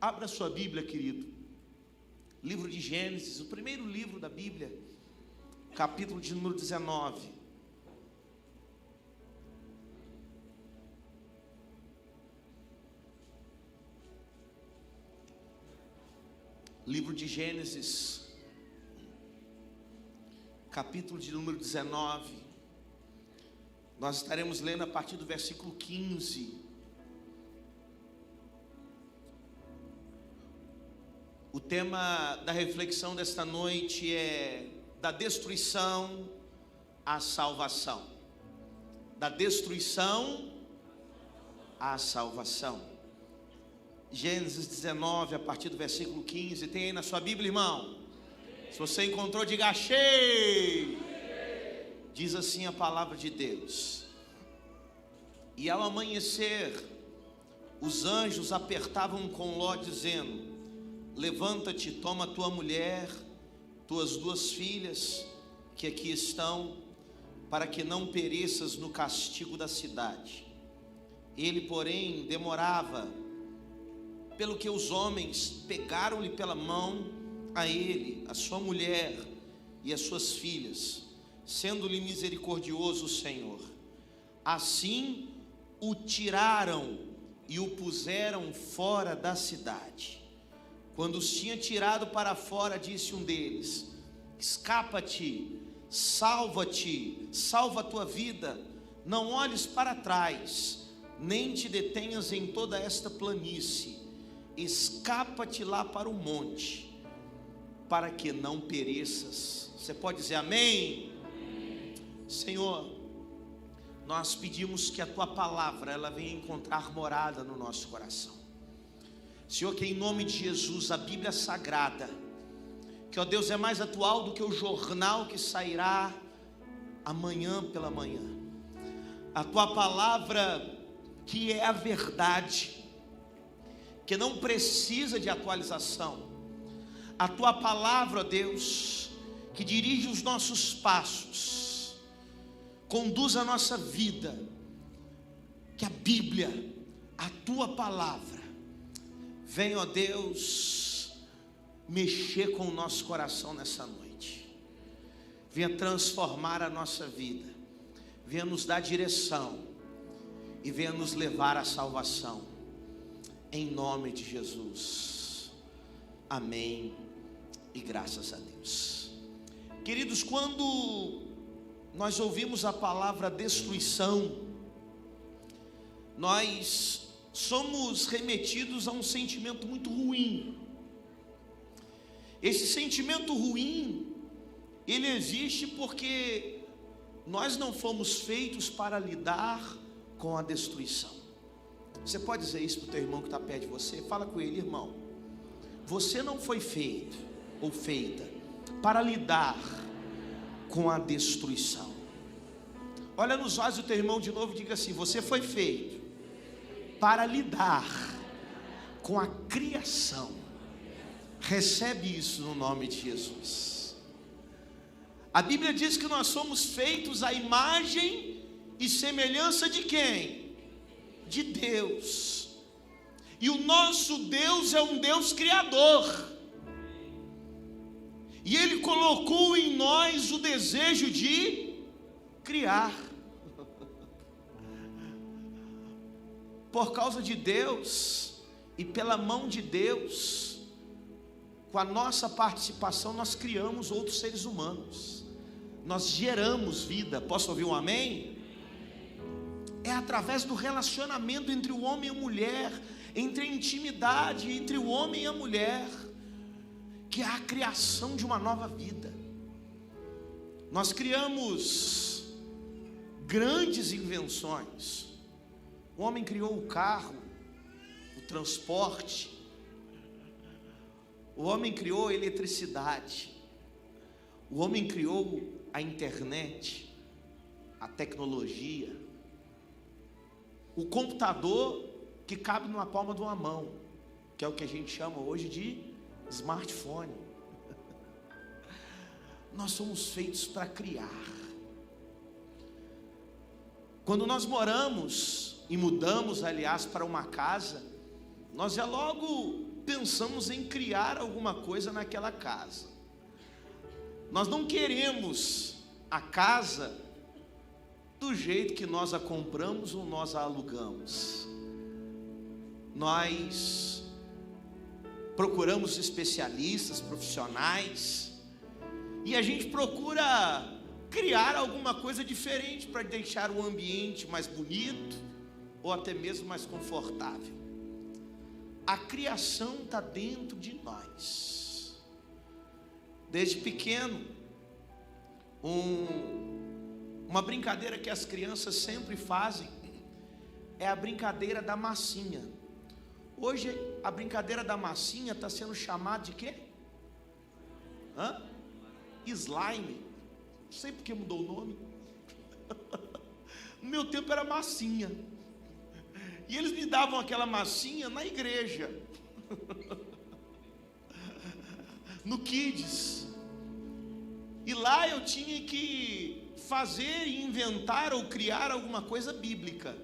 Abra sua Bíblia, querido. Livro de Gênesis, o primeiro livro da Bíblia, capítulo de número 19. Livro de Gênesis, capítulo de número 19. Nós estaremos lendo a partir do versículo 15. O tema da reflexão desta noite é da destruição à salvação. Da destruição à salvação. Gênesis 19, a partir do versículo 15. Tem aí na sua Bíblia, irmão? Se você encontrou, diga achei. Diz assim a palavra de Deus: E ao amanhecer, os anjos apertavam com Ló, dizendo: Levanta-te, toma tua mulher, tuas duas filhas, que aqui estão, para que não pereças no castigo da cidade. Ele, porém, demorava, pelo que os homens pegaram-lhe pela mão a ele, a sua mulher e as suas filhas, sendo-lhe misericordioso o Senhor. Assim o tiraram e o puseram fora da cidade. Quando os tinha tirado para fora, disse um deles: Escapa-te, salva-te, salva a tua vida, não olhes para trás, nem te detenhas em toda esta planície, escapa-te lá para o monte, para que não pereças. Você pode dizer amém? Amém. Senhor, nós pedimos que a tua palavra ela venha encontrar morada no nosso coração. Senhor, que em nome de Jesus a Bíblia Sagrada, que ó Deus é mais atual do que o jornal que sairá amanhã pela manhã, a tua palavra que é a verdade, que não precisa de atualização, a tua palavra, ó Deus, que dirige os nossos passos, conduz a nossa vida, que a Bíblia, a tua palavra, venha, ó Deus, mexer com o nosso coração nessa noite, venha transformar a nossa vida, venha nos dar direção e venha nos levar à salvação, em nome de Jesus, amém e graças a Deus. Queridos, quando nós ouvimos a palavra destruição, nós somos remetidos a um sentimento muito ruim. Esse sentimento ruim, ele existe porque nós não fomos feitos para lidar com a destruição. Você pode dizer isso para o teu irmão que está perto de você? Fala com ele: irmão, você não foi feito ou feita para lidar com a destruição. Olha nos olhos do teu irmão de novo e diga assim: você foi feito para lidar com a criação. Recebe isso no nome de Jesus. A Bíblia diz que nós somos feitos à imagem e semelhança de quem? De Deus. E o nosso Deus é um Deus criador. E Ele colocou em nós o desejo de criar. Por causa de Deus e pela mão de Deus, com a nossa participação, nós criamos outros seres humanos, nós geramos vida. Posso ouvir um amém? É através do relacionamento entre o homem e a mulher, entre a intimidade entre o homem e a mulher, que há a criação de uma nova vida. Nós criamos grandes invenções. O homem criou o carro, o transporte. O homem criou a eletricidade. O homem criou a internet, a tecnologia. O computador que cabe numa palma de uma mão, que é o que a gente chama hoje de smartphone. Nós somos feitos para criar. Quando nós moramos e mudamos, aliás, para uma casa, nós já logo pensamos em criar alguma coisa naquela casa. Nós não queremos a casa do jeito que nós a compramos ou nós a alugamos. Nós procuramos especialistas, profissionais, e a gente procura criar alguma coisa diferente para deixar o ambiente mais bonito ou até mesmo mais confortável. A criação está dentro de nós. Desde pequeno, uma brincadeira que as crianças sempre fazem é a brincadeira da massinha. Hoje a brincadeira da massinha está sendo chamada de quê? Slime. Não sei porque mudou o nome. No meu tempo era massinha. E eles me davam aquela massinha na igreja. No Kids. E lá eu tinha que fazer e inventar ou criar alguma coisa bíblica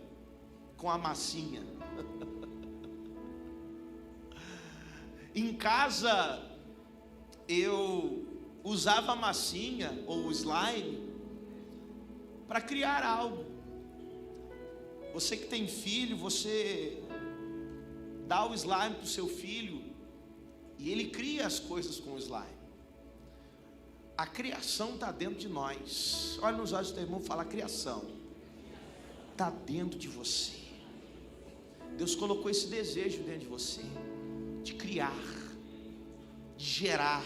com a massinha. Em casa eu usava a massinha ou o slime para criar algo. Você que tem filho, você dá o slime para o seu filho e ele cria as coisas com o slime. A criação está dentro de nós. Olha nos olhos do teu irmão e fala: a criação está dentro de você. Deus colocou esse desejo dentro de você, de criar, de gerar.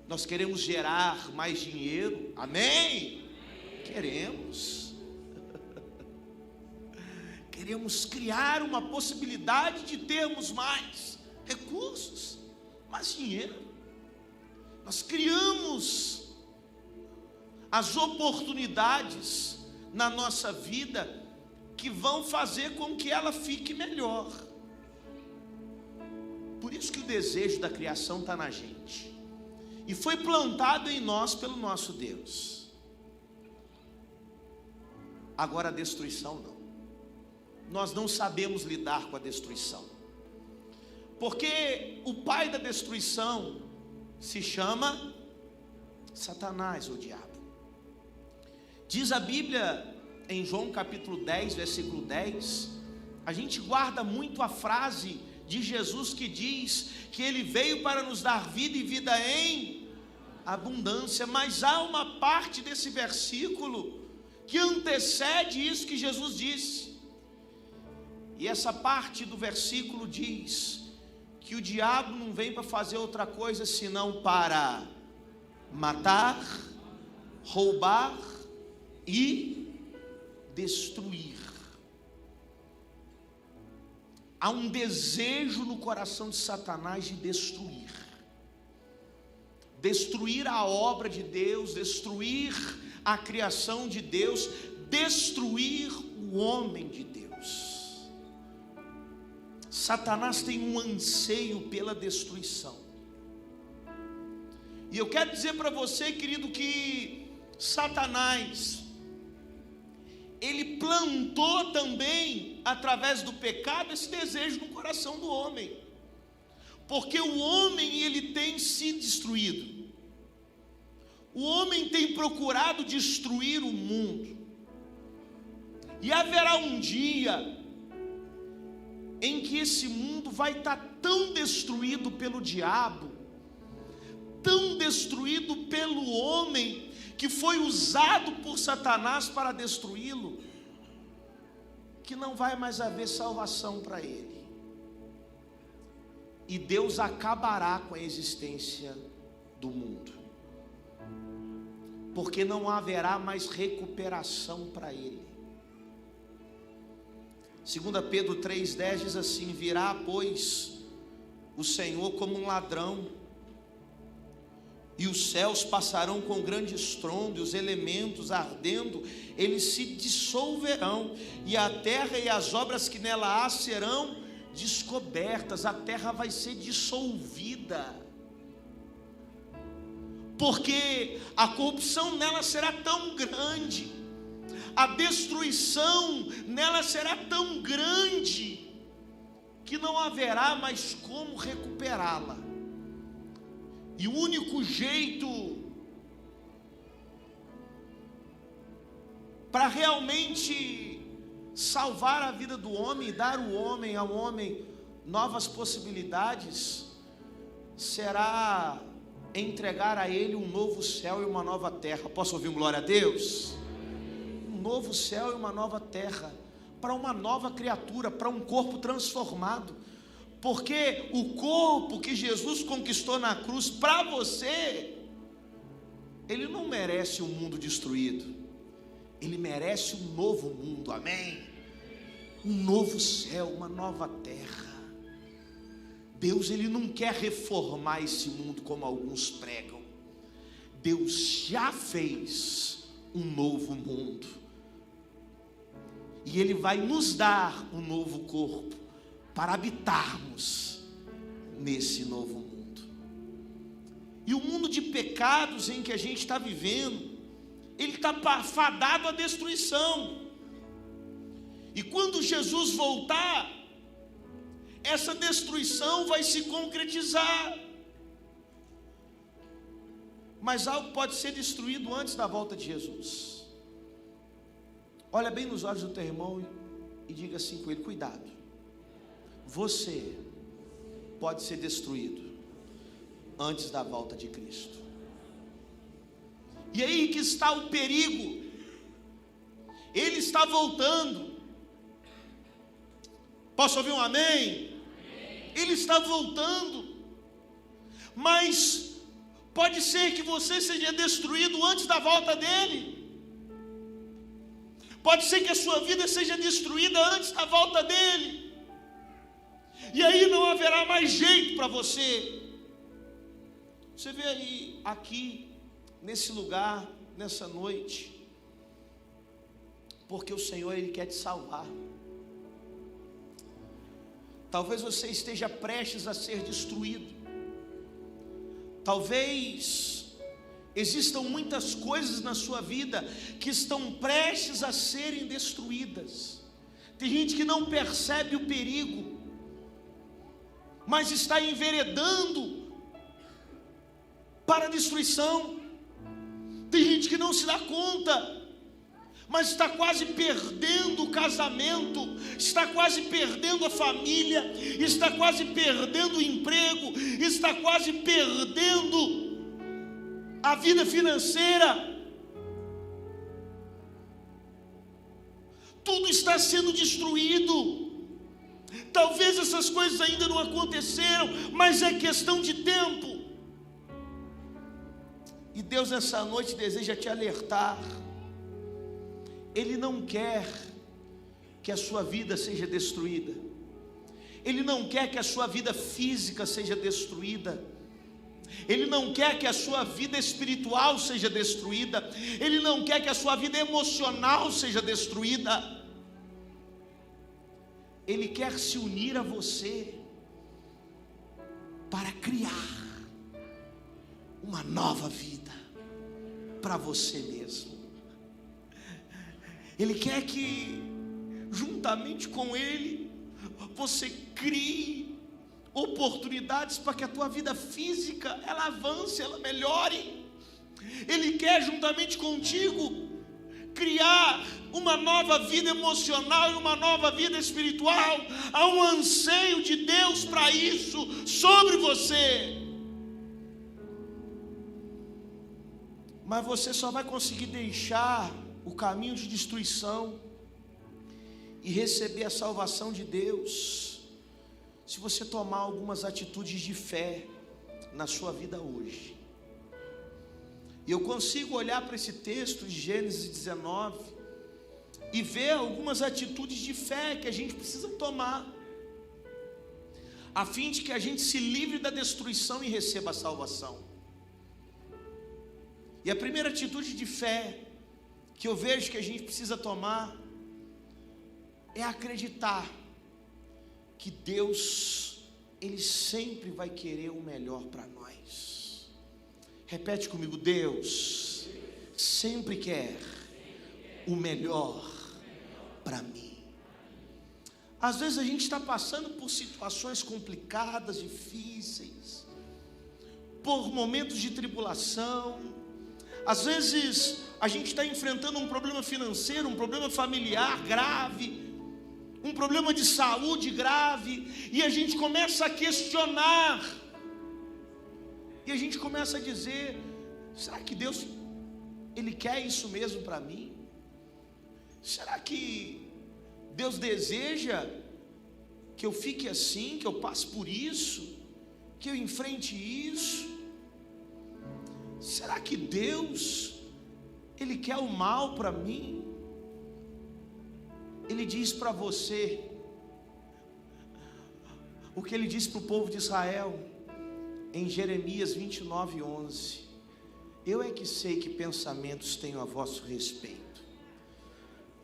Nós queremos gerar mais dinheiro, amém? Queremos. Queremos criar uma possibilidade de termos mais recursos, mais dinheiro. Nós criamos as oportunidades na nossa vida que vão fazer com que ela fique melhor. Por isso que o desejo da criação está na gente e foi plantado em nós pelo nosso Deus. Agora a destruição não. Nós não sabemos lidar com a destruição, porque o pai da destruição se chama Satanás, o diabo. Diz a Bíblia em João capítulo 10, versículo 10, a gente guarda muito a frase de Jesus que diz que Ele veio para nos dar vida e vida em abundância, mas há uma parte desse versículo que antecede isso que Jesus disse, e essa parte do versículo diz que o diabo não vem para fazer outra coisa senão para matar, roubar e destruir. Há um desejo no coração de Satanás de destruir. Destruir a obra de Deus, destruir a criação de Deus, destruir o homem de Deus. Satanás tem um anseio pela destruição. E eu quero dizer para você, querido, que Satanás, ele plantou também, através do pecado, esse desejo no coração do homem. Porque o homem, ele tem se destruído. O homem tem procurado destruir o mundo. E haverá um dia em que esse mundo vai estar tão destruído pelo diabo, tão destruído pelo homem, que foi usado por Satanás para destruí-lo, que não vai mais haver salvação para ele. E Deus acabará com a existência do mundo, porque não haverá mais recuperação para ele. 2 Pedro 3,10 diz assim: virá, pois, o Senhor como um ladrão, e os céus passarão com grande estrondo, e os elementos ardendo, eles se dissolverão, e a terra e as obras que nela há serão descobertas. A terra vai ser dissolvida, porque a corrupção nela será tão grande, a destruição nela será tão grande, que não haverá mais como recuperá-la. E o único jeito para realmente salvar a vida do homem e dar ao homem novas possibilidades, será entregar a ele um novo céu e uma nova terra. Posso ouvir um glória a Deus? Um novo céu e uma nova terra, para uma nova criatura, para um corpo transformado. Porque o corpo que Jesus conquistou na cruz para você, ele não merece um mundo destruído, ele merece um novo mundo, amém? Um novo céu, uma nova terra. Deus, ele não quer reformar esse mundo como alguns pregam. Deus já fez um novo mundo, e ele vai nos dar um novo corpo para habitarmos nesse novo mundo. E o mundo de pecados em que a gente está vivendo, ele está fadado à destruição. E quando Jesus voltar, essa destruição vai se concretizar. Mas algo pode ser destruído antes da volta de Jesus. Olha bem nos olhos do teu irmão e diga assim com ele: cuidado, você pode ser destruído antes da volta de Cristo. E aí que está o perigo. Ele está voltando. Posso ouvir um amém? Ele está voltando. Mas pode ser que você seja destruído antes da volta dele. Pode ser que a sua vida seja destruída antes da volta dele. E aí não haverá mais jeito para você. Você vê aí, aqui, nesse lugar, nessa noite, porque o Senhor, ele quer te salvar. Talvez você esteja prestes a ser destruído. Talvez existam muitas coisas na sua vida que estão prestes a serem destruídas. Tem gente que não percebe o perigo, mas está enveredando para a destruição. Tem gente que não se dá conta, mas está quase perdendo o casamento, está quase perdendo a família, está quase perdendo o emprego, está quase perdendo a vida financeira. Tudo está sendo destruído. Talvez essas coisas ainda não aconteceram, mas é questão de tempo. E Deus nessa noite deseja te alertar. Ele não quer que a sua vida seja destruída. Ele não quer que a sua vida física seja destruída. Ele não quer que a sua vida espiritual seja destruída. Ele não quer que a sua vida emocional seja destruída. Ele quer se unir a você para criar uma nova vida para você mesmo. Ele quer que, juntamente com Ele, você crie oportunidades para que a tua vida física, ela avance, ela melhore. Ele quer, juntamente contigo, criar uma nova vida emocional e uma nova vida espiritual. Há um anseio de Deus para isso sobre você. Mas você só vai conseguir deixar o caminho de destruição e receber a salvação de Deus se você tomar algumas atitudes de fé na sua vida hoje. E eu consigo olhar para esse texto de Gênesis 19 e ver algumas atitudes de fé que a gente precisa tomar, a fim de que a gente se livre da destruição e receba a salvação. E a primeira atitude de fé que eu vejo que a gente precisa tomar é acreditar que Deus, Ele sempre vai querer o melhor para nós. Repete comigo: Deus sempre quer o melhor para mim. Às vezes a gente está passando por situações complicadas, difíceis, por momentos de tribulação. Às vezes a gente está enfrentando um problema financeiro, um problema familiar grave, um problema de saúde grave, e a gente começa a questionar, e a gente começa a dizer: será que Deus, Ele quer isso mesmo para mim? Será que Deus deseja que eu fique assim, que eu passe por isso, que eu enfrente isso? Será que Deus, Ele quer o mal para mim? Ele diz para você o que Ele disse para o povo de Israel em Jeremias 29:11: eu é que sei que pensamentos tenho a vosso respeito,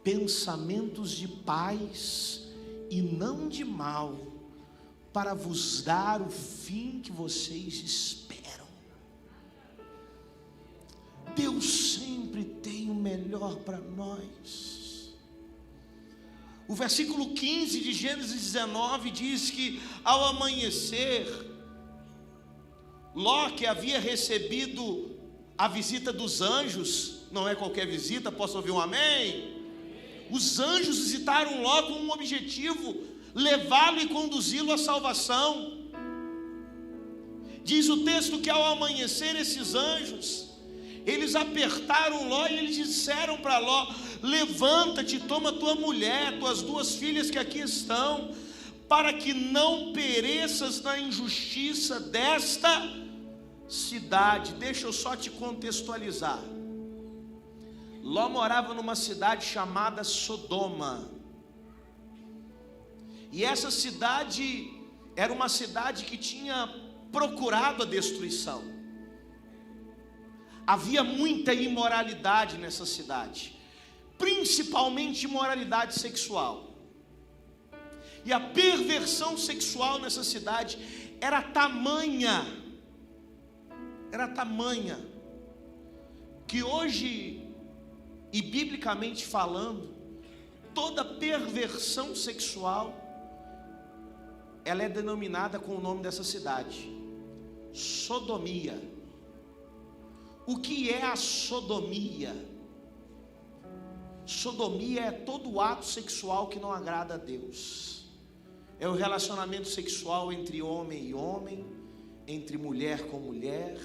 pensamentos de paz e não de mal, para vos dar o fim que vocês esperam. Deus sempre tem o melhor para nós. O versículo 15 de Gênesis 19 diz que ao amanhecer, Ló, que havia recebido a visita dos anjos, não é qualquer visita, posso ouvir um amém? Os anjos visitaram Ló com um objetivo: levá-lo e conduzi-lo à salvação. Diz o texto que ao amanhecer esses anjos, eles apertaram Ló e eles disseram para Ló: levanta-te, toma tua mulher, tuas duas filhas que aqui estão, para que não pereças na injustiça desta cidade. Deixa eu só te contextualizar. Ló morava numa cidade chamada Sodoma, e essa cidade era uma cidade que tinha procurado a destruição. Havia muita imoralidade nessa cidade, principalmente imoralidade sexual. E a perversão sexual nessa cidade era tamanha, que hoje, e biblicamente falando, toda perversão sexual, ela é denominada com o nome dessa cidade: sodomia. O que é a sodomia? Sodomia é todo ato sexual que não agrada a Deus. É o relacionamento sexual entre homem e homem, entre mulher com mulher.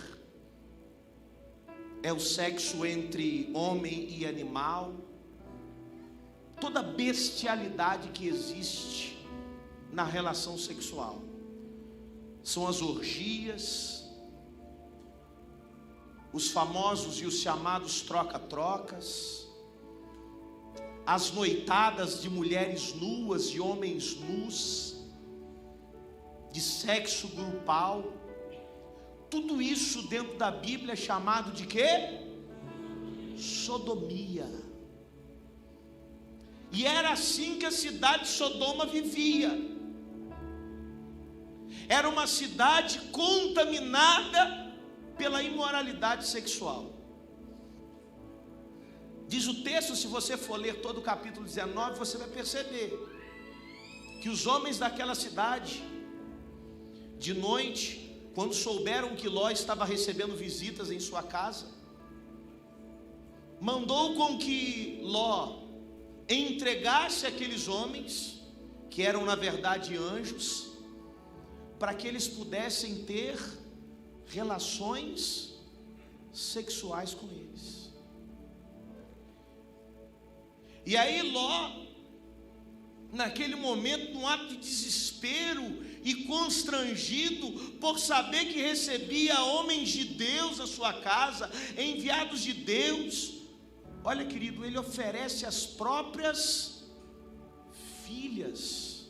É o sexo entre homem e animal. Toda bestialidade que existe na relação sexual. São as orgias, os famosos e os chamados troca-trocas, as noitadas de mulheres nuas e homens nus, de sexo grupal. Tudo isso dentro da Bíblia é chamado de quê? Sodomia. E era assim que a cidade de Sodoma vivia. Era uma cidade contaminada pela imoralidade sexual. Diz o texto, se você for ler todo o capítulo 19, você vai perceber que os homens daquela cidade, de noite, quando souberam que Ló estava recebendo visitas em sua casa, mandou com que Ló entregasse aqueles homens, que eram na verdade anjos, para que eles pudessem ter relações sexuais com eles. E aí Ló, naquele momento, num ato de desespero e constrangido por saber que recebia homens de Deus à sua casa, enviados de Deus, olha, querido, ele oferece as próprias filhas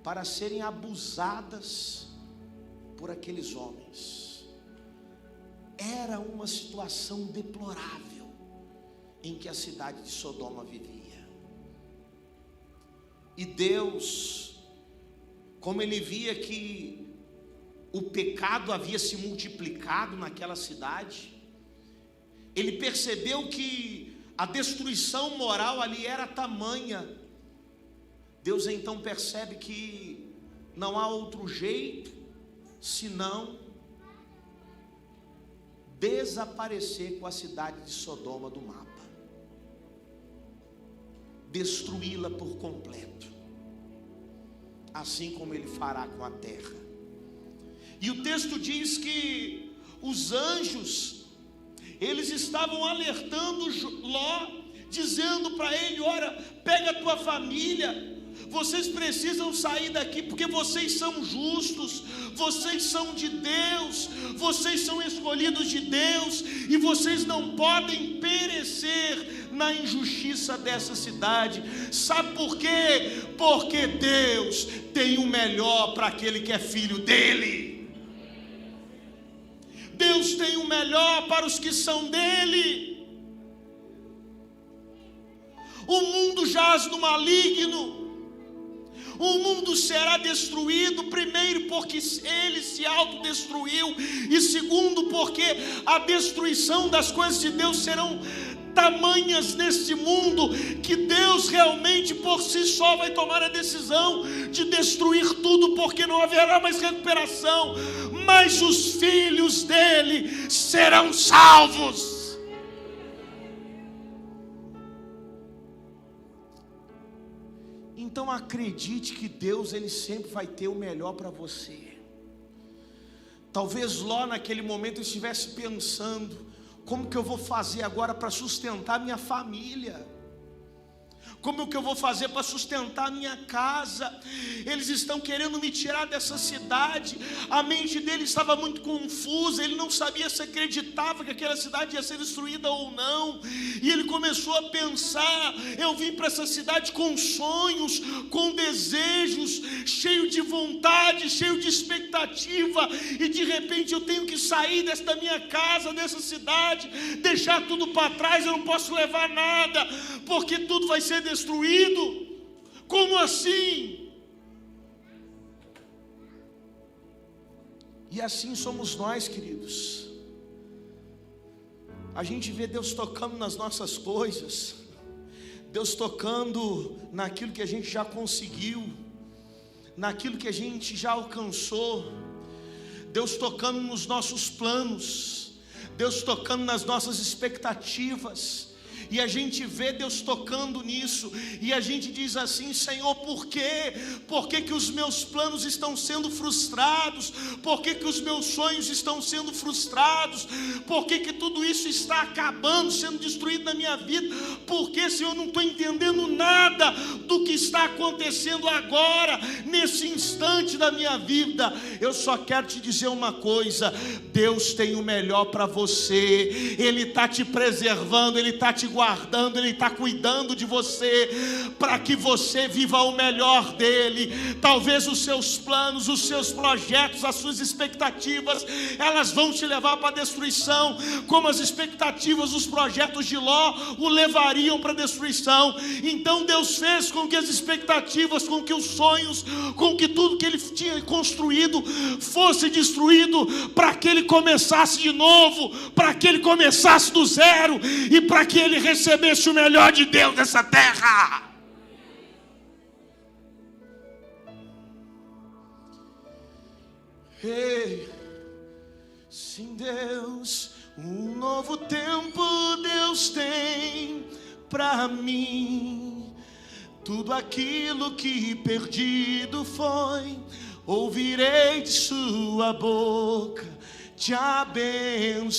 para serem abusadas por aqueles homens. Era uma situação deplorável em que a cidade de Sodoma vivia. E Deus, como Ele via que o pecado havia se multiplicado naquela cidade, Ele percebeu que a destruição moral ali era tamanha, Deus então percebe que não há outro jeito senão desaparecer com a cidade de Sodoma do mapa, destruí-la por completo, assim como Ele fará com a terra. E o texto diz que os anjos, eles estavam alertando Ló, dizendo para ele: olha, pega a tua família, vocês precisam sair daqui, porque vocês são justos, vocês são de Deus, vocês são escolhidos de Deus, e vocês não podem perecer na injustiça dessa cidade. Sabe por quê? Porque Deus tem o melhor para aquele que é filho dele. Deus tem o melhor para os que são dele. O mundo jaz no maligno. O mundo será destruído, primeiro porque ele se autodestruiu, e segundo porque a destruição das coisas de Deus serão tamanhas nesse mundo, que Deus realmente por si só vai tomar a decisão de destruir tudo, porque não haverá mais recuperação, mas os filhos dele serão salvos. Então acredite que Deus, Ele sempre vai ter o melhor para você. Talvez Ló naquele momento estivesse pensando: como que eu vou fazer agora para sustentar minha família? Como que eu vou fazer para sustentar minha casa? Eles estão querendo me tirar dessa cidade. A mente dele estava muito confusa. Ele não sabia se acreditava que aquela cidade ia ser destruída ou não. E ele começou a pensar: eu vim para essa cidade com sonhos, com desejos, cheio de vontade, cheio de expectativa, e de repente eu tenho que sair da minha casa, dessa cidade, deixar tudo para trás. Eu não posso levar nada, porque tudo vai ser destruído. Como assim? E assim somos nós, queridos. A gente vê Deus tocando nas nossas coisas, Deus tocando naquilo que a gente já conseguiu, naquilo que a gente já alcançou, Deus tocando nos nossos planos, Deus tocando nas nossas expectativas. E a gente vê Deus tocando nisso, e a gente diz assim: Senhor, por quê? Por que que os meus planos estão sendo frustrados? Por que que os meus sonhos estão sendo frustrados? Por que que tudo isso está acabando, sendo destruído na minha vida? Porque, Senhor, eu não estou entendendo nada do que está acontecendo agora, nesse instante da minha vida. Eu só quero te dizer uma coisa: Deus tem o melhor para você. Ele está te preservando, Ele está te guardando, Ele está cuidando de você, para que você viva o melhor dEle. Talvez os seus planos, os seus projetos, as suas expectativas, elas vão te levar para a destruição, como as expectativas, os projetos de Ló o levariam para a destruição. Então Deus fez com que as expectativas, com que os sonhos, com que tudo que ele tinha construído fosse destruído, para que ele começasse de novo, para que ele começasse do zero, e para que ele recebesse o melhor de Deus nessa terra. Ei, sim, Deus, um novo tempo Deus tem para mim. Tudo aquilo que perdido foi, ouvirei de sua boca, te abençoarei.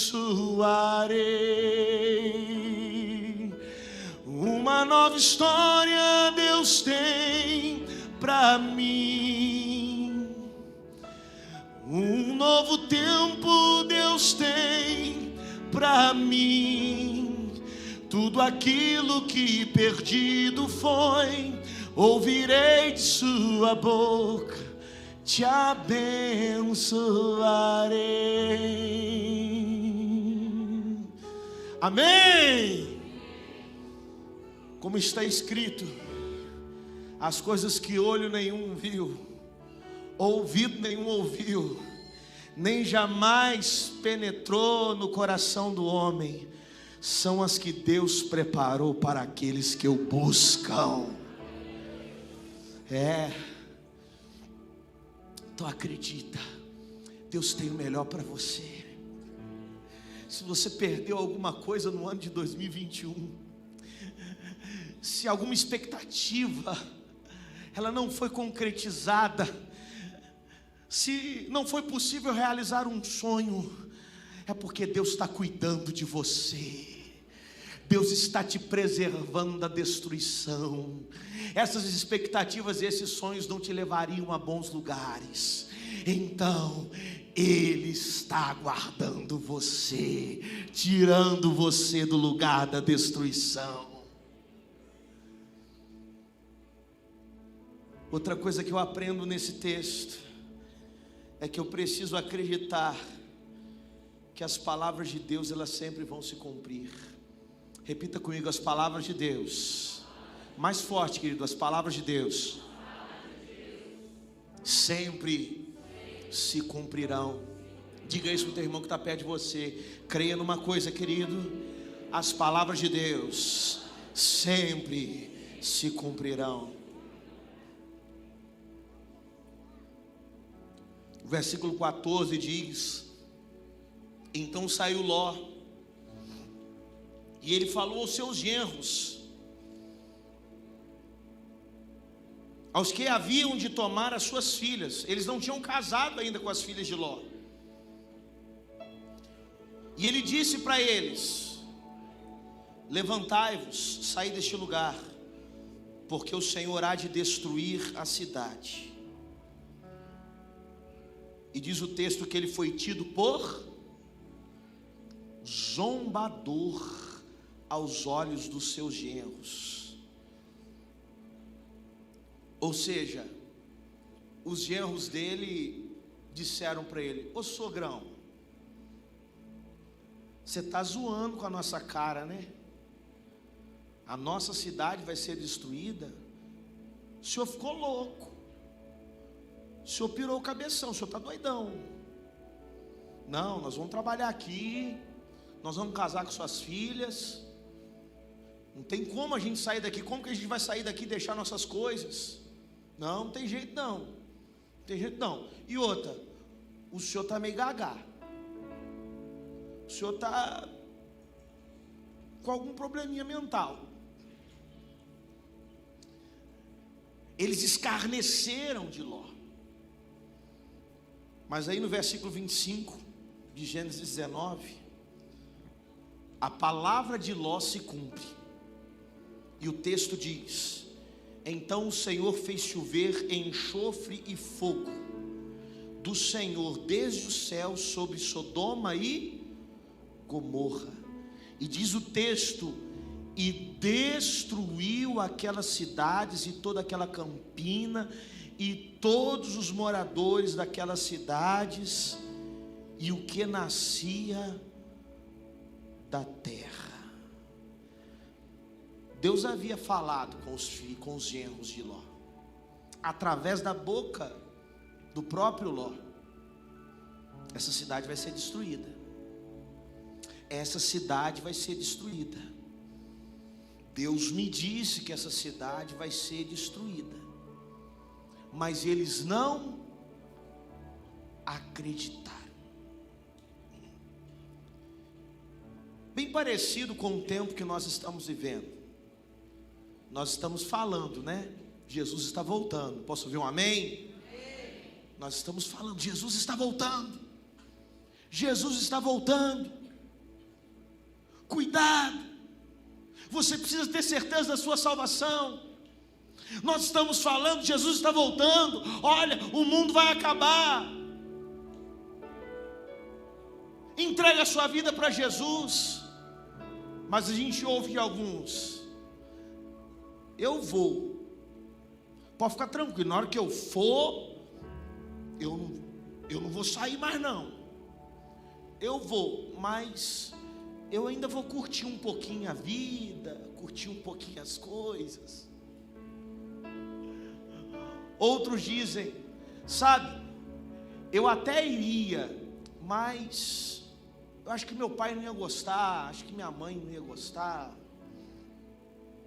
Uma nova história Deus tem para mim. Um novo tempo Deus tem para mim. Tudo aquilo que perdido foi, ouvirei de sua boca, te abençoarei. Amém. Como está escrito: as coisas que olho nenhum viu, ouvido nenhum ouviu, nem jamais penetrou no coração do homem, são as que Deus preparou para aqueles que o buscam. Então acredita, Deus tem o melhor para você. Se você perdeu alguma coisa no ano de 2021, se alguma expectativa ela não foi concretizada, se não foi possível realizar um sonho, é porque Deus está cuidando de você. Deus está te preservando da destruição. Essas expectativas e esses sonhos não te levariam a bons lugares. Então Ele está aguardando você, tirando você do lugar da destruição. Outra coisa que eu aprendo nesse texto é que eu preciso acreditar que as palavras de Deus, elas sempre vão se cumprir. Repita comigo: as palavras de Deus. Mais forte, querido: as palavras de Deus sempre se cumprirão. Diga isso para o teu irmão que está perto de você. Creia numa coisa, querido: as palavras de Deus sempre se cumprirão. O versículo 14 diz: então saiu Ló, e ele falou aos seus genros, aos que haviam de tomar as suas filhas. Eles não tinham casado ainda com as filhas de Ló. E ele disse para eles: levantai-vos, saí deste lugar, porque o Senhor há de destruir a cidade. E diz o texto que ele foi tido por zombador aos olhos dos seus genros. Ou seja, os genros dele disseram para ele: ô sogrão, você está zoando com a nossa cara, né? A nossa cidade vai ser destruída. O senhor ficou louco, o senhor pirou o cabeção, o senhor está doidão. Não, nós vamos trabalhar aqui, nós vamos casar com suas filhas. Não tem como a gente sair daqui. Como que a gente vai sair daqui e deixar nossas coisas? Não, não tem jeito não. Não tem jeito não. E outra, o senhor está meio gagá. O senhor está com algum probleminha mental. Eles escarneceram de Ló. Mas aí no versículo 25 de Gênesis 19, a palavra de Ló se cumpre. E o texto diz: então o Senhor fez chover enxofre e fogo do Senhor desde o céu sobre Sodoma e Gomorra. E diz o texto: e destruiu aquelas cidades e toda aquela campina e todos os moradores daquelas cidades e o que nascia da terra. Deus havia falado com os genros de Ló, através da boca do próprio Ló: essa cidade vai ser destruída. Essa cidade vai ser destruída. Deus me disse que essa cidade vai ser destruída. Mas eles não acreditaram. Bem parecido com o tempo que nós estamos vivendo. Nós estamos falando, né? Jesus está voltando. Posso ouvir um amém? Nós estamos falando: Jesus está voltando. Jesus está voltando. Cuidado. Você precisa ter certeza da sua salvação. Nós estamos falando: Jesus está voltando. Olha, o mundo vai acabar. Entregue a sua vida para Jesus. Mas a gente ouve de alguns: eu vou. Pode ficar tranquilo, na hora que eu for, eu não vou sair mais não. Eu vou, mas eu ainda vou curtir um pouquinho a vida, curtir um pouquinho as coisas. Outros dizem: sabe, eu até iria, mas eu acho que meu pai não ia gostar, acho que minha mãe não ia gostar.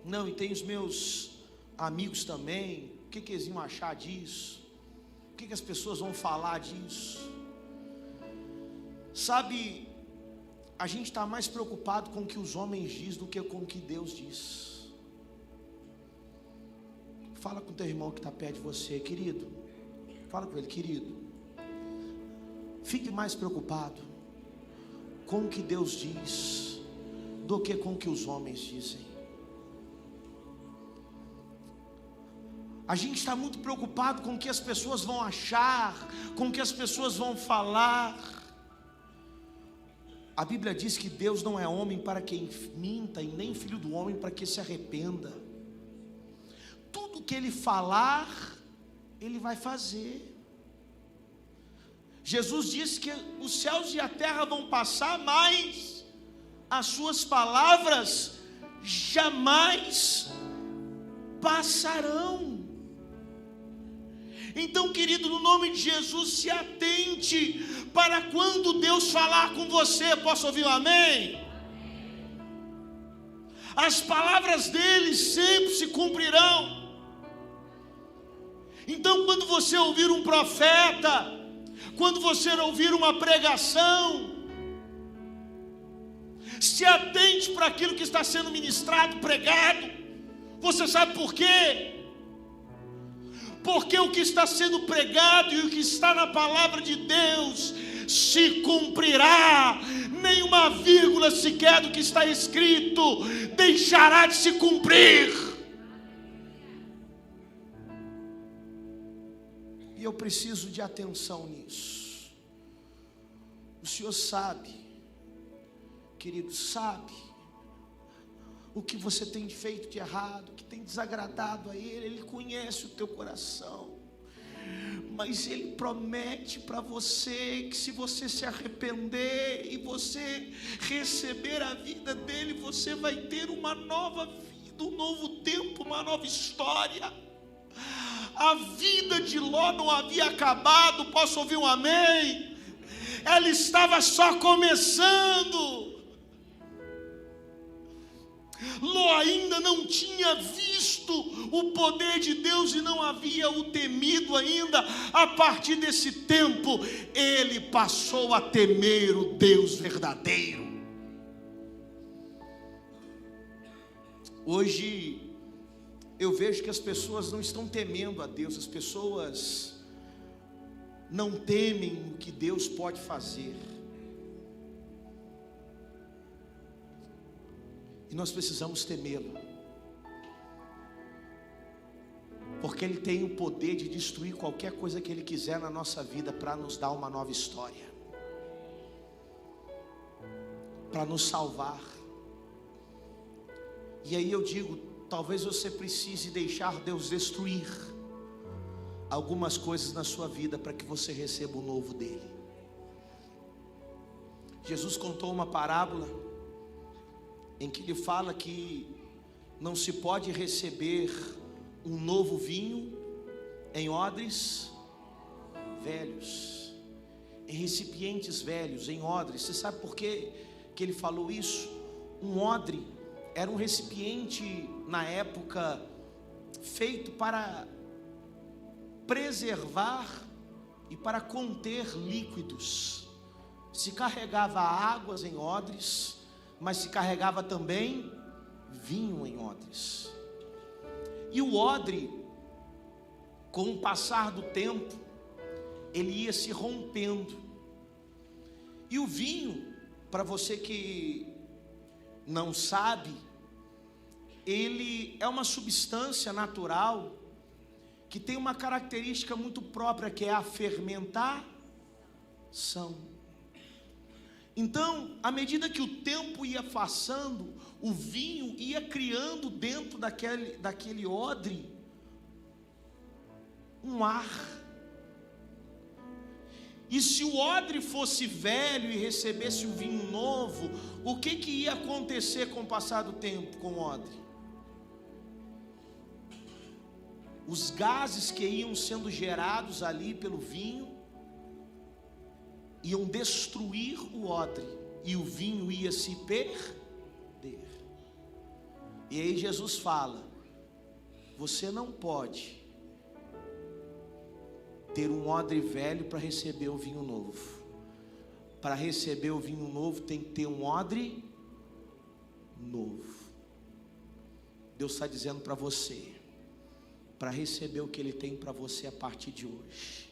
Não, e tem os meus amigos também, O que eles iam achar disso? O que as pessoas vão falar disso? Sabe, a gente está mais preocupado com o que os homens dizem do que com o que Deus diz. Fala com o teu irmão que está perto de você, querido. Fala com ele, querido. Fique mais preocupado com o que Deus diz do que com o que os homens dizem. A gente está muito preocupado com o que as pessoas vão achar, com o que as pessoas vão falar. A Bíblia diz que Deus não é homem para que minta, e nem filho do homem para que se arrependa. Tudo que Ele falar, Ele vai fazer. Jesus disse que os céus e a terra vão passar, mas as suas palavras jamais passarão. Então, querido, no nome de Jesus, se atente para quando Deus falar com você. Posso ouvir um amém? As palavras dele sempre se cumprirão. Então, quando você ouvir um profeta, quando você ouvir uma pregação, se atente para aquilo que está sendo ministrado, pregado. Você sabe por quê? Porque o que está sendo pregado e o que está na palavra de Deus se cumprirá. Nenhuma vírgula sequer do que está escrito deixará de se cumprir. E eu preciso de atenção nisso. O Senhor sabe, querido, sabe o que você tem feito de errado, que tem desagradado a Ele. Ele conhece o teu coração, mas Ele promete para você que se você se arrepender e você receber a vida dEle, você vai ter uma nova vida, um novo tempo, uma nova história. A vida de Ló não havia acabado, posso ouvir um amém? Ela estava só começando. Ló ainda não tinha visto o poder de Deus e não havia o temido ainda. A partir desse tempo, ele passou a temer o Deus verdadeiro. Hoje, eu vejo que as pessoas não estão temendo a Deus, as pessoas não temem o que Deus pode fazer. E nós precisamos temê-lo, porque Ele tem o poder de destruir qualquer coisa que Ele quiser na nossa vida, para nos dar uma nova história, para nos salvar. E aí eu digo, talvez você precise deixar Deus destruir algumas coisas na sua vida, para que você receba o novo dEle. Jesus contou uma parábola em que Ele fala que não se pode receber um novo vinho em odres velhos, em recipientes velhos, em odres. Você sabe por que Ele falou isso? Um odre era um recipiente na época feito para preservar e para conter líquidos. Se carregava águas em odres, mas se carregava também vinho em odres. E o odre, com o passar do tempo, ele ia se rompendo. E o vinho, para você que não sabe, ele é uma substância natural que tem uma característica muito própria, que é a fermentação. Então, à medida que o tempo ia passando, o vinho ia criando dentro daquele odre um ar. E se o odre fosse velho e recebesse um vinho novo, o que ia acontecer com o passar do tempo com o odre? Os gases que iam sendo gerados ali pelo vinho iam destruir o odre, e o vinho ia se perder. E aí Jesus fala: você não pode ter um odre velho para receber o vinho novo. Para receber o vinho novo tem que ter um odre novo. Deus está dizendo para você, para receber o que Ele tem para você a partir de hoje,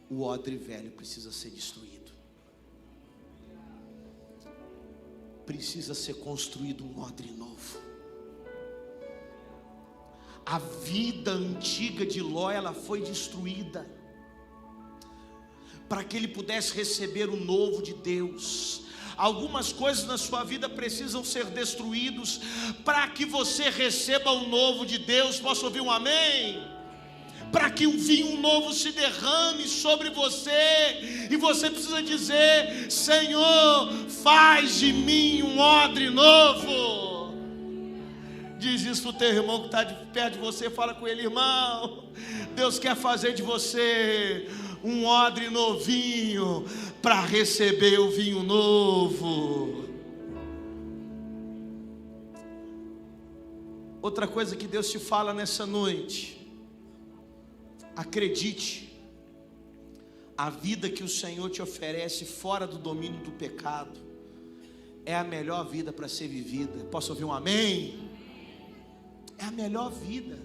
o odre velho precisa ser destruído. Precisa ser construído um odre novo. A vida antiga de Ló, ela foi destruída para que ele pudesse receber o novo de Deus. Algumas coisas na sua vida precisam ser destruídas para que você receba o novo de Deus. Posso ouvir um amém? Para que um vinho novo se derrame sobre você, e você precisa dizer: Senhor, faz de mim um odre novo. Diz isso para o teu irmão que está perto de você, fala com ele: irmão, Deus quer fazer de você um odre novinho para receber o vinho novo. Outra coisa que Deus te fala nessa noite: acredite, a vida que o Senhor te oferece fora do domínio do pecado é a melhor vida para ser vivida. Posso ouvir um amém? É a melhor vida,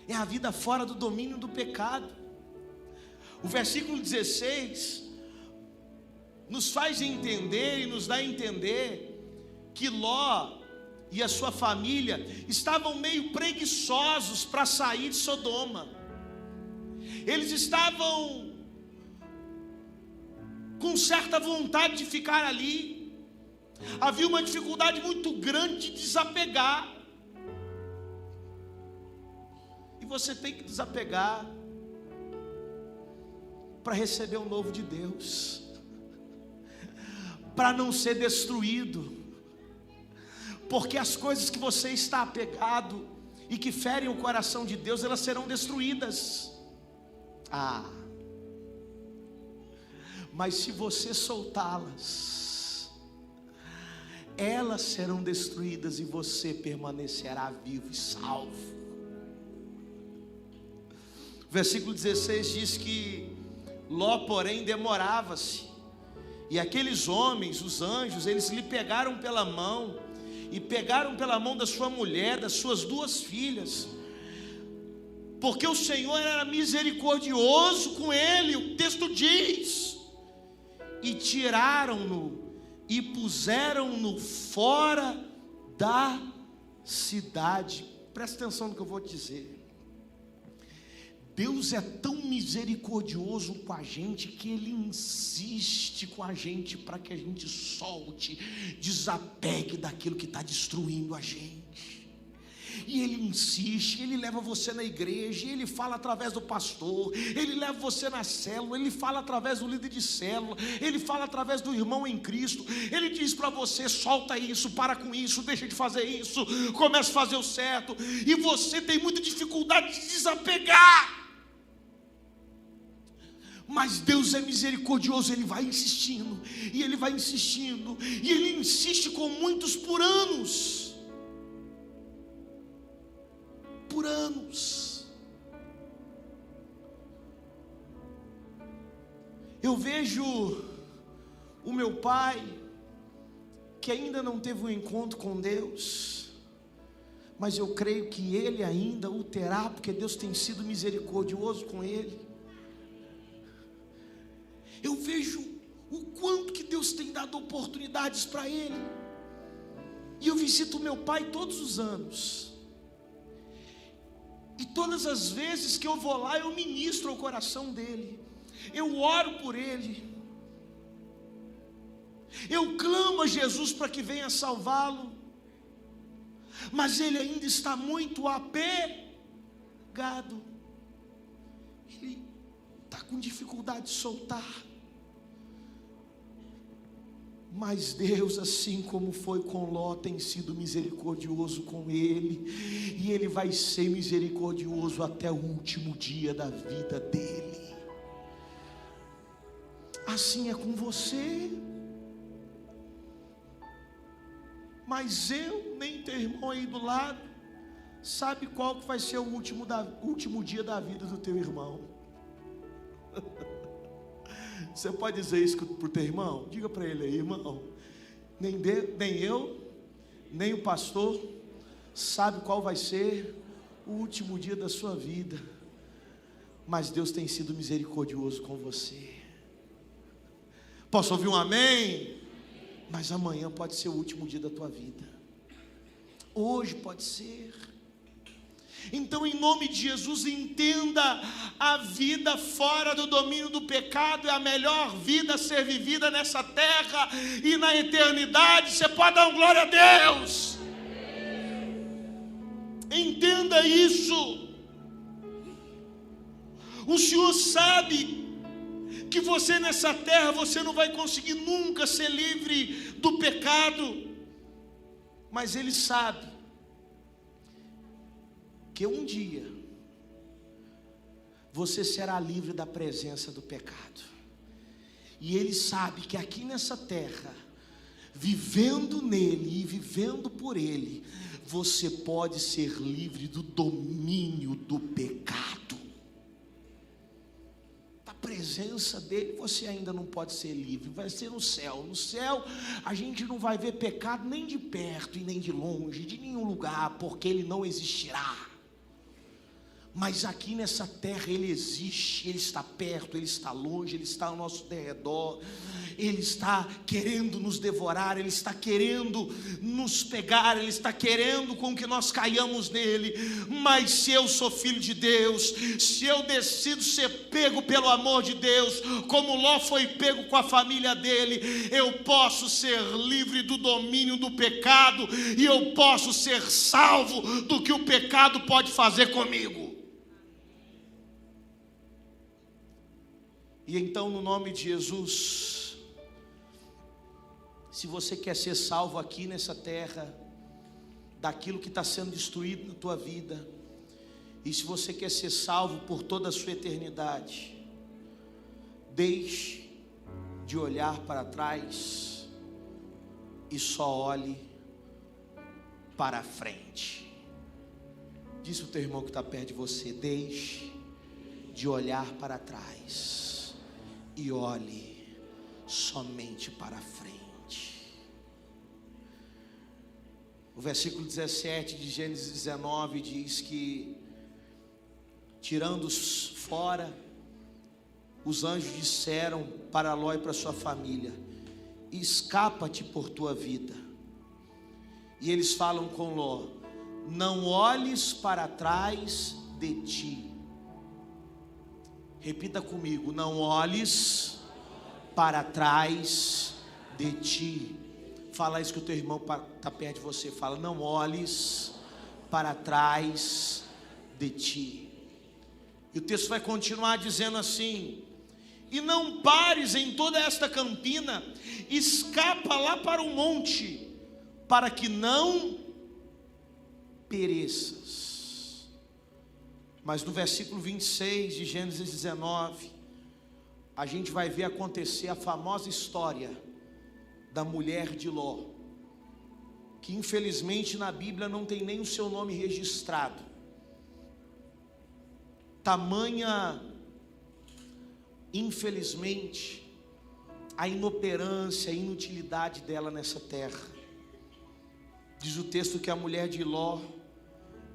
é a vida fora do domínio do pecado. O versículo 16 nos faz entender e nos dá a entender que Ló e a sua família estavam meio preguiçosos para sair de Sodoma. Eles estavam com certa vontade de ficar ali. Havia uma dificuldade muito grande de desapegar. E você tem que desapegar para receber o novo de Deus, para não ser destruído, porque as coisas que você está apegado e que ferem o coração de Deus, elas serão destruídas. Mas se você soltá-las, elas serão destruídas e você permanecerá vivo e salvo. Versículo 16 diz que Ló, porém, demorava-se, e aqueles homens, os anjos, eles lhe pegaram pela mão, e pegaram pela mão da sua mulher, das suas 2 filhas, porque o Senhor era misericordioso com ele. O texto diz: e tiraram-no e puseram-no fora da cidade. Presta atenção no que eu vou te dizer. Deus é tão misericordioso com a gente que Ele insiste com a gente para que a gente solte, desapegue daquilo que está destruindo a gente. E Ele insiste, Ele leva você na igreja, Ele fala através do pastor, Ele leva você na célula, Ele fala através do líder de célula, Ele fala através do irmão em Cristo. Ele diz para você: solta isso, para com isso, deixa de fazer isso, começa a fazer o certo. E você tem muita dificuldade de desapegar. Mas Deus é misericordioso, Ele vai insistindo, e Ele vai insistindo, e Ele insiste com muitos por anos. Por anos. Eu vejo o meu pai, que ainda não teve um encontro com Deus, mas eu creio que ele ainda o terá, porque Deus tem sido misericordioso com ele. Eu vejo o quanto que Deus tem dado oportunidades para ele, e eu visito meu pai todos os anos, e todas as vezes que eu vou lá, eu ministro ao coração dele, eu oro por ele, eu clamo a Jesus para que venha salvá-lo, mas ele ainda está muito apegado, ele está com dificuldade de soltar. Mas Deus, assim como foi com Ló, tem sido misericordioso com ele, e Ele vai ser misericordioso até o último dia da vida dele. Assim é com você. Mas eu nem ter irmão aí do lado, sabe qual que vai ser o último dia da vida do teu irmão. Você pode dizer isso para o teu irmão? Diga para ele aí: irmão, nem eu, nem o pastor sabe qual vai ser o último dia da sua vida, mas Deus tem sido misericordioso com você. Posso ouvir um amém? Mas amanhã pode ser o último dia da tua vida, hoje pode ser. Então, em nome de Jesus, entenda: a vida fora do domínio do pecado é a melhor vida a ser vivida nessa terra e na eternidade. Você pode dar glória a Deus. Entenda isso. O Senhor sabe que você nessa terra, você não vai conseguir nunca ser livre do pecado, mas Ele sabe que um dia você será livre da presença do pecado, e Ele sabe que aqui nessa terra, vivendo nele e vivendo por Ele, você pode ser livre do domínio do pecado. Da presença dele você ainda não pode ser livre, vai ser no céu. No céu a gente não vai ver pecado nem de perto e nem de longe, de nenhum lugar, porque ele não existirá. Mas aqui nessa terra Ele existe, Ele está perto, Ele está longe, Ele está ao nosso derredor, Ele está querendo nos devorar, Ele está querendo nos pegar, Ele está querendo com que nós caiamos nele. Mas se eu sou filho de Deus, se eu decido ser pego pelo amor de Deus, como Ló foi pego com a família dele, eu posso ser livre do domínio do pecado, e eu posso ser salvo do que o pecado pode fazer comigo. E então, no nome de Jesus, se você quer ser salvo aqui nessa terra, daquilo que está sendo destruído na tua vida, e se você quer ser salvo por toda a sua eternidade, deixe de olhar para trás e só olhe para frente. Diz o teu irmão que está perto de você: deixe de olhar para trás e olhe somente para frente. O versículo 17 de Gênesis 19 diz que, tirando-os fora, os anjos disseram para Ló e para sua família: escapa-te por tua vida. E eles falam com Ló: não olhes para trás de ti. Repita comigo: não olhes para trás de ti. Fala isso que o teu irmão está perto de você. Fala: não olhes para trás de ti. E o texto vai continuar dizendo assim: e não pares em toda esta campina, escapa lá para o monte, para que não pereças. Mas no versículo 26 de Gênesis 19, a gente vai ver acontecer a famosa história da mulher de Ló, que infelizmente na Bíblia não tem nem o seu nome registrado. Tamanha, infelizmente, a inoperância, a inutilidade dela nessa terra. Diz o texto que a mulher de Ló,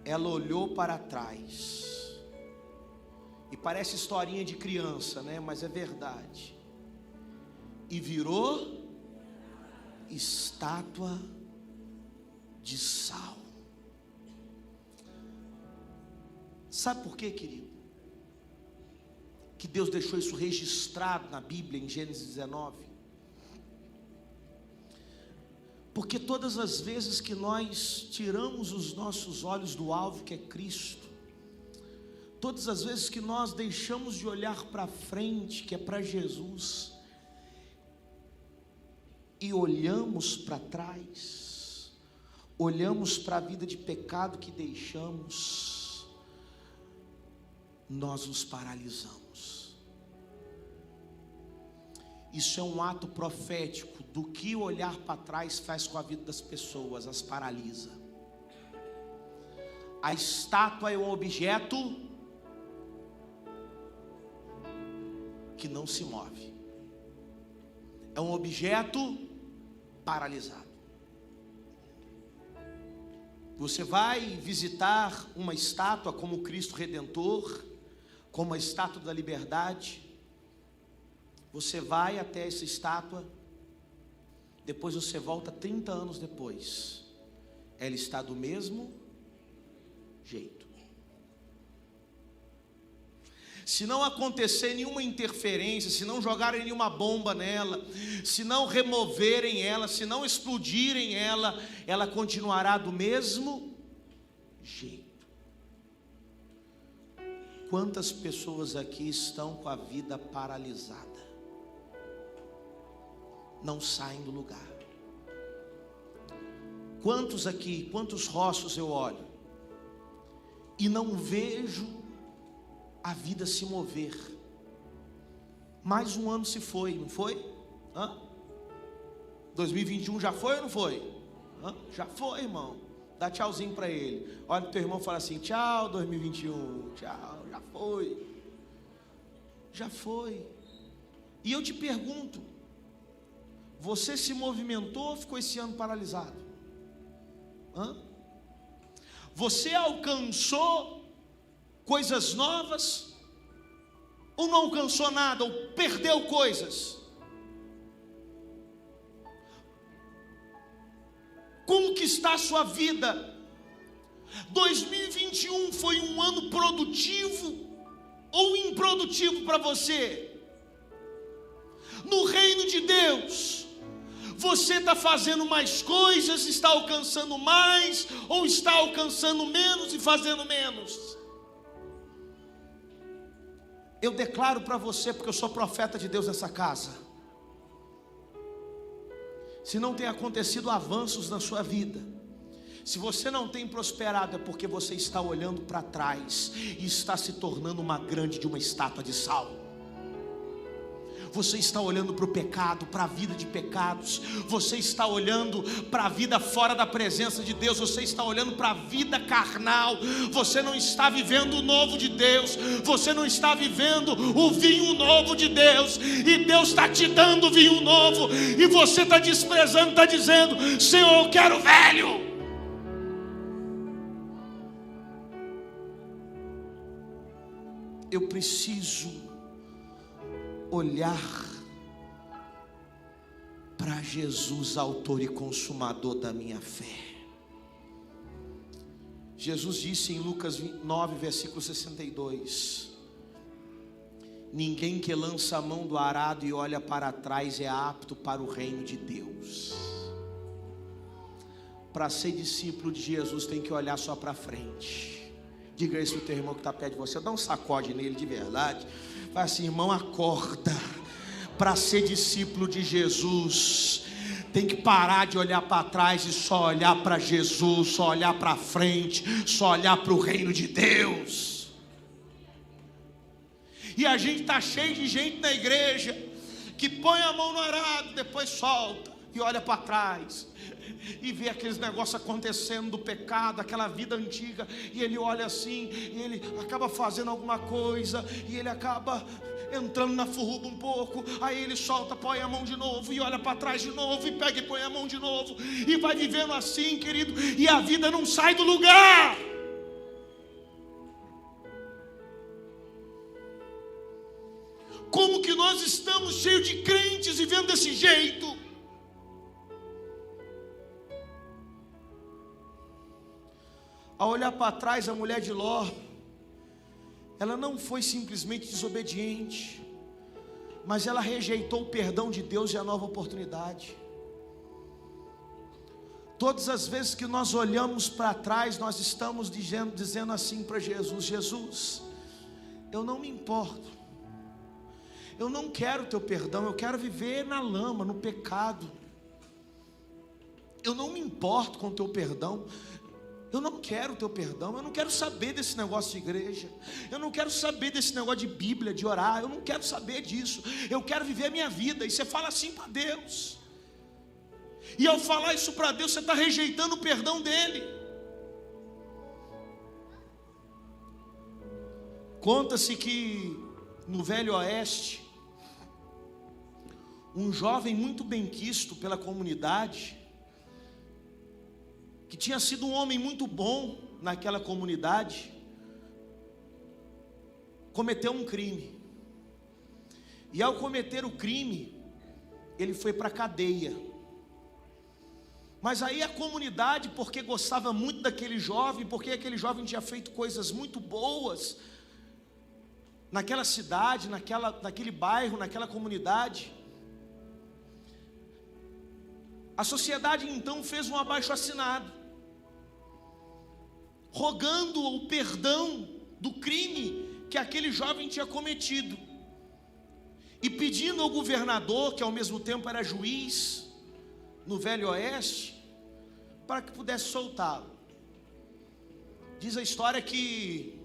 ela olhou para trás. E parece historinha de criança, né? Mas é verdade. E virou estátua de sal. Sabe por quê, querido? Que Deus deixou isso registrado na Bíblia em Gênesis 19. Porque todas as vezes que nós tiramos os nossos olhos do alvo, que é Cristo, todas as vezes que nós deixamos de olhar para frente, que é para Jesus, e olhamos para trás, olhamos para a vida de pecado que deixamos, nós nos paralisamos. Isso é um ato profético do que olhar para trás faz com a vida das pessoas, as paralisa. A estátua é um objeto que não se move. É um objeto paralisado. Você vai visitar uma estátua como Cristo Redentor, como a estátua da liberdade. Você vai até essa estátua, depois você volta 30 anos depois. Ela está do mesmo jeito. Se não acontecer nenhuma interferência, se não jogarem nenhuma bomba nela, se não removerem ela, se não explodirem ela, ela continuará do mesmo jeito. Quantas pessoas aqui estão com a vida paralisada? Não saem do lugar. Quantos aqui, quantos rostos eu olho e não vejo a vida se mover? Mais um ano se foi, não foi? 2021 já foi ou não foi? Já foi, irmão. Dá tchauzinho para ele. Olha pro teu irmão e fala assim: tchau 2021, tchau, já foi. Já foi. E eu te pergunto, você se movimentou ou ficou esse ano paralisado? Você alcançou coisas novas, ou não alcançou nada, ou perdeu coisas? Como que está a sua vida? 2021 foi um ano produtivo ou improdutivo para você? No reino de Deus, você está fazendo mais coisas, está alcançando mais, ou está alcançando menos e fazendo menos? Eu declaro para você, porque eu sou profeta de Deus nessa casa, se não tem acontecido avanços na sua vida, se você não tem prosperado, é porque você está olhando para trás e está se tornando uma grande de uma estátua de sal. Você está olhando para o pecado, para a vida de pecados. Você está olhando para a vida fora da presença de Deus. Você está olhando para a vida carnal. Você não está vivendo o novo de Deus. Você não está vivendo o vinho novo de Deus. E Deus está te dando vinho novo, e você está desprezando, está dizendo: Senhor, eu quero velho. Eu preciso olhar para Jesus, autor e consumador da minha fé. Jesus disse em Lucas 9, versículo 62: ninguém que lança a mão do arado e olha para trás é apto para o reino de Deus. Para ser discípulo de Jesus tem que olhar só para frente. Diga isso para o teu irmão que está perto de você, dá um sacode nele de verdade. Fala assim: irmão, acorda. Para ser discípulo de Jesus tem que parar de olhar para trás e só olhar para Jesus, só olhar para frente, só olhar para o reino de Deus. E a gente está cheio de gente na igreja que põe a mão no arado, depois solta e olha para trás e vê aqueles negócios acontecendo do pecado, aquela vida antiga, e ele olha assim, e ele acaba fazendo alguma coisa, e ele acaba entrando na furuba um pouco, aí ele solta, põe a mão de novo, e olha para trás de novo, e pega e põe a mão de novo, e vai vivendo assim, querido, e a vida não sai do lugar. Como que nós estamos cheios de crentes vivendo desse jeito? Ao olhar para trás, a mulher de Ló, ela não foi simplesmente desobediente, mas ela rejeitou o perdão de Deus e a nova oportunidade. Todas as vezes que nós olhamos para trás, nós estamos dizendo assim para Jesus: Jesus, eu não me importo, eu não quero o teu perdão, eu quero viver na lama, no pecado. Eu não me importo com o teu perdão. Eu não quero o teu perdão, eu não quero saber desse negócio de igreja, eu não quero saber desse negócio de Bíblia, de orar, eu não quero saber disso, eu quero viver a minha vida. E você fala assim para Deus, e ao falar isso para Deus, você está rejeitando o perdão dele. Conta-se que no Velho Oeste, um jovem muito benquisto pela comunidade, que tinha sido um homem muito bom naquela comunidade, cometeu um crime. E ao cometer o crime, ele foi para a cadeia. Mas aí a comunidade, porque gostava muito daquele jovem, porque aquele jovem tinha feito coisas muito boas naquela cidade, naquele bairro, naquela comunidade, a sociedade então fez um abaixo-assinado, rogando o perdão do crime que aquele jovem tinha cometido, e pedindo ao governador, que ao mesmo tempo era juiz no Velho Oeste, para que pudesse soltá-lo. Diz a história que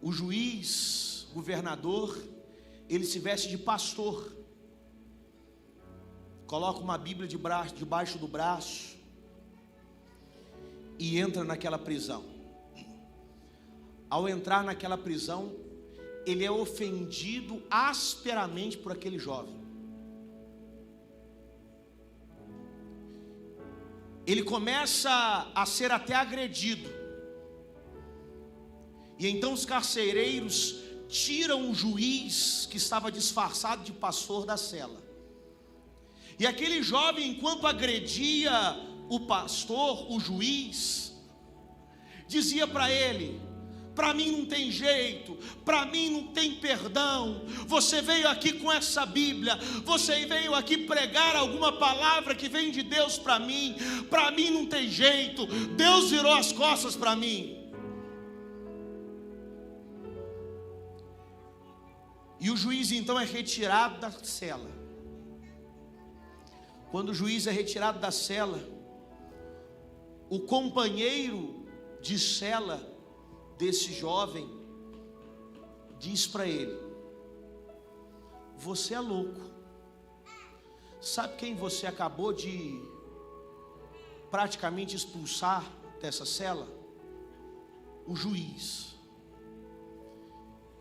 o juiz, governador, ele se veste de pastor, coloca uma Bíblia debaixo do braço e entra naquela prisão. Ao entrar naquela prisão, ele é ofendido asperamente por aquele jovem. Ele começa a ser até agredido. E então os carcereiros tiram o juiz que estava disfarçado de pastor da cela. E aquele jovem, enquanto agredia o pastor, o juiz, dizia para ele: para mim não tem jeito, para mim não tem perdão. Você veio aqui com essa Bíblia, você veio aqui pregar alguma palavra que vem de Deus para mim não tem jeito, Deus virou as costas para mim. E o juiz então é retirado da cela. Quando o juiz é retirado da cela, o companheiro de cela desse jovem diz para ele: você é louco. Sabe quem você acabou de praticamente expulsar dessa cela? O juiz.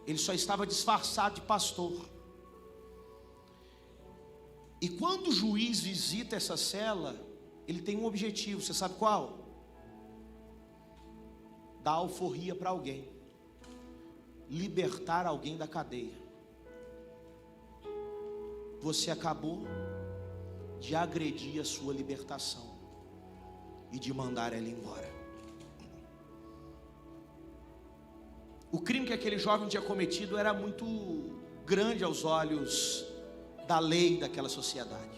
Ele só estava disfarçado de pastor. E quando o juiz visita essa cela, ele tem um objetivo, você sabe qual? Dar alforria para alguém, libertar alguém da cadeia. Você acabou de agredir a sua libertação e de mandar ela embora. O crime que aquele jovem tinha cometido era muito grande aos olhos da lei daquela sociedade.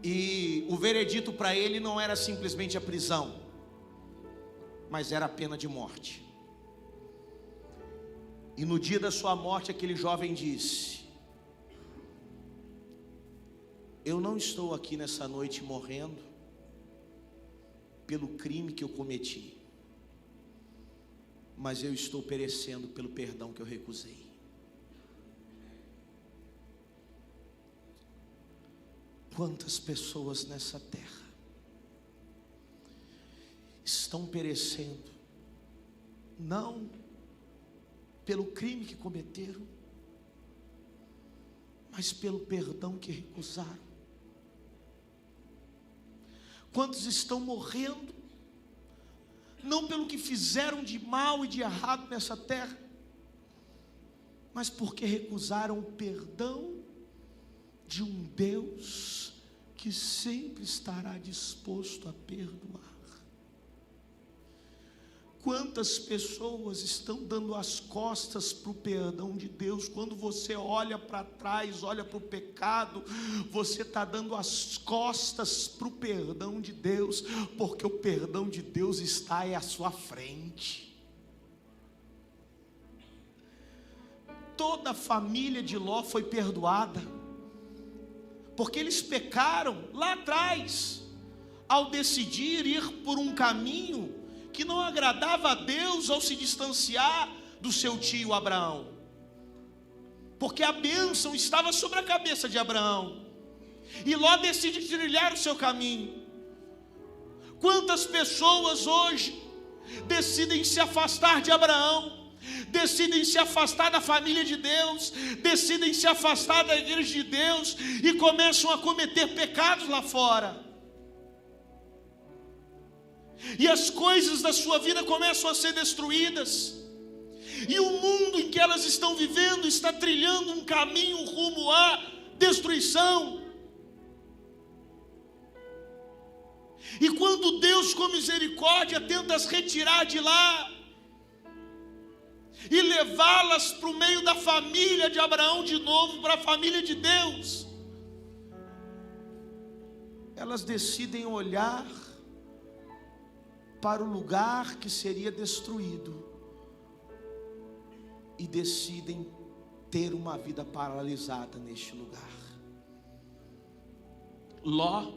E o veredito para ele não era simplesmente a prisão, mas era a pena de morte. E no dia da sua morte, aquele jovem disse: eu não estou aqui nessa noite morrendo pelo crime que eu cometi, mas eu estou perecendo pelo perdão que eu recusei. Quantas pessoas nessa terra estão perecendo, não pelo crime que cometeram, mas pelo perdão que recusaram? Quantos estão morrendo, não pelo que fizeram de mal e de errado nessa terra, mas porque recusaram o perdão de um Deus que sempre estará disposto a perdoar? Quantas pessoas estão dando as costas para o perdão de Deus? Quando você olha para trás, olha para o pecado, você está dando as costas para o perdão de Deus, porque o perdão de Deus está aí à sua frente. Toda a família de Ló foi perdoada, porque eles pecaram lá atrás, ao decidir ir por um caminho que não agradava a Deus ao se distanciar do seu tio Abraão, porque a bênção estava sobre a cabeça de Abraão, e Ló decide trilhar o seu caminho. Quantas pessoas hoje decidem se afastar de Abraão, decidem se afastar da família de Deus, decidem se afastar da igreja de Deus e começam a cometer pecados lá fora. E as coisas da sua vida começam a ser destruídas. E o mundo em que elas estão vivendo está trilhando um caminho rumo à destruição. E quando Deus, com misericórdia, tenta as retirar de lá e levá-las para o meio da família de Abraão de novo, para a família de Deus, elas decidem olhar para o lugar que seria destruído e decidem ter uma vida paralisada neste lugar. Ló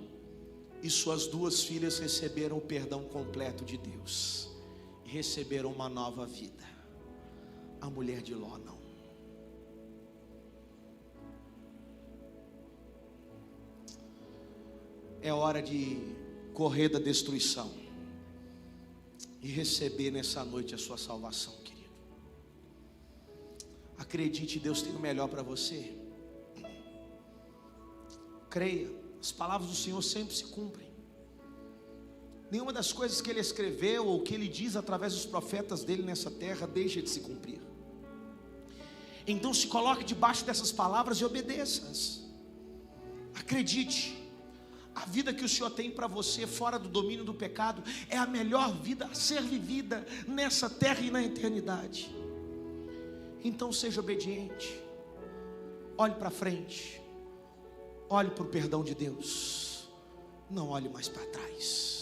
e suas 2 filhas receberam o perdão completo de Deus e receberam uma nova vida. A mulher de Ló não. É hora de correr da destruição e receber nessa noite a sua salvação, querido. Acredite, Deus tem o melhor para você. Creia, as palavras do Senhor sempre se cumprem. Nenhuma das coisas que Ele escreveu ou que Ele diz através dos profetas dele nessa terra deixa de se cumprir. Então se coloque debaixo dessas palavras e obedeça-as. Acredite, a vida que o Senhor tem para você fora do domínio do pecado é a melhor vida a ser vivida nessa terra e na eternidade. Então seja obediente, olhe para frente, olhe para o perdão de Deus, não olhe mais para trás.